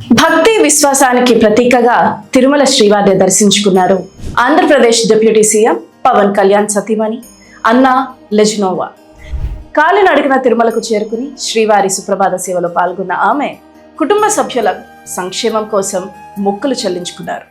భక్తి విశ్వాసానికి ప్రతీకగా తిరుమల శ్రీవారిని దర్శించుకున్నారు ఆంధ్రప్రదేశ్ డిప్యూటీ సీఎం పవన్ కళ్యాణ్ సతీమణి అన్నా లెజ్నోవా. కాలినడకన తిరుమలకు చేరుకుని శ్రీవారి సుప్రభాత సేవలో పాల్గొన్న ఆమె కుటుంబ సభ్యుల సంక్షేమం కోసం మొక్కులు చెల్లించుకున్నారు.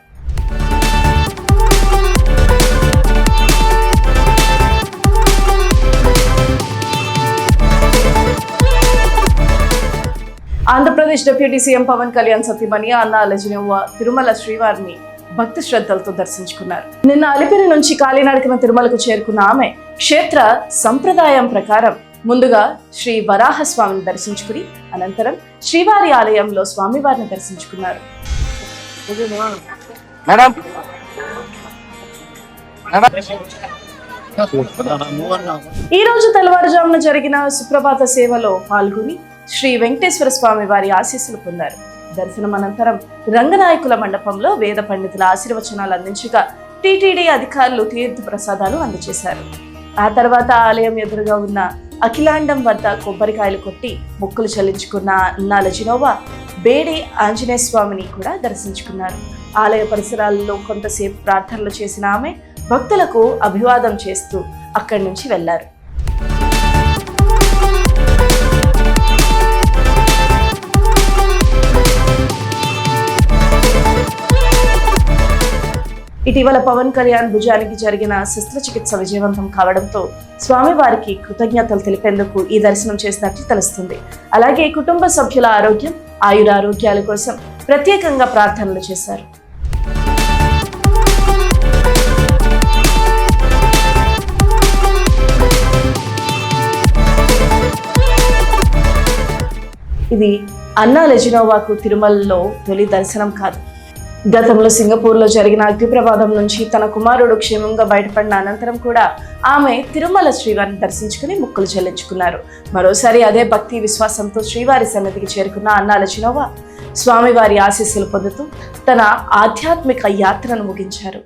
ఆంధ్రప్రదేశ్ డిప్యూటీ సీఎం పవన్ కళ్యాణ్ సతీమణి అన్నా లెజ్నోవా తిరుమల శ్రీవారిని భక్తి శ్రద్ధలతో దర్శించుకున్నారు. నిన్న అలిపిరి నుంచి కాలినడకన తిరుమలకు చేరుకున్న ఆమె క్షేత్ర సంప్రదాయం ప్రకారం ముందుగా శ్రీ వరాహస్వామిని దర్శించుకుని అనంతరం శ్రీవారి ఆలయంలో స్వామివారిని దర్శించుకున్నారు. ఈ రోజు తెల్లవారుజామున జరిగిన సుప్రభాత సేవలో పాల్గొని శ్రీ వెంకటేశ్వర స్వామి వారి ఆశీస్సులు పొందారు. దర్శనం అనంతరం రంగనాయకుల మండపంలో వేద పండితుల ఆశీర్వచనాలు అందించగా టీటీడీ అధికారులు తీర్థ ప్రసాదాలు అందజేశారు. ఆ తర్వాత ఆలయం ఎదురుగా ఉన్న అఖిలాండం వద్ద కొబ్బరికాయలు కొట్టి మొక్కులు చెల్లించుకున్న అన్నా లెజ్నోవా బేడి ఆంజనేయ స్వామిని కూడా దర్శించుకున్నారు. ఆలయ పరిసరాల్లో కొంతసేపు ప్రార్థనలు చేసిన ఆమె భక్తులకు అభివాదం చేస్తూ అక్కడి నుంచి వెళ్లారు. ఇటీవల పవన్ కళ్యాణ్ భుజానికి జరిగిన శస్త్రచికిత్స విజయవంతం కావడంతో స్వామివారికి కృతజ్ఞతలు తెలిపేందుకు ఈ దర్శనం చేసినట్లు తెలుస్తుంది. అలాగే కుటుంబ సభ్యుల ఆరోగ్యం, ఆయురారోగ్యాల కోసం ప్రత్యేకంగా ప్రార్థనలు చేశారు. ఇది అన్నా లెజ్నోవాకు తిరుమలలో తొలి దర్శనం కాదు. గతంలో సింగపూర్లో జరిగిన అగ్ని ప్రమాదం నుంచి తన కుమారుడు క్షేమంగా బయటపడిన అనంతరం కూడా ఆమె తిరుమల శ్రీవారిని దర్శించుకుని మొక్కులు చెల్లించుకున్నారు. మరోసారి అదే భక్తి విశ్వాసంతో శ్రీవారి సన్నిధికి చేరుకున్న అన్నా లెజ్నోవా స్వామివారి ఆశీస్సులు పొందుతూ తన ఆధ్యాత్మిక యాత్రను ముగించారు.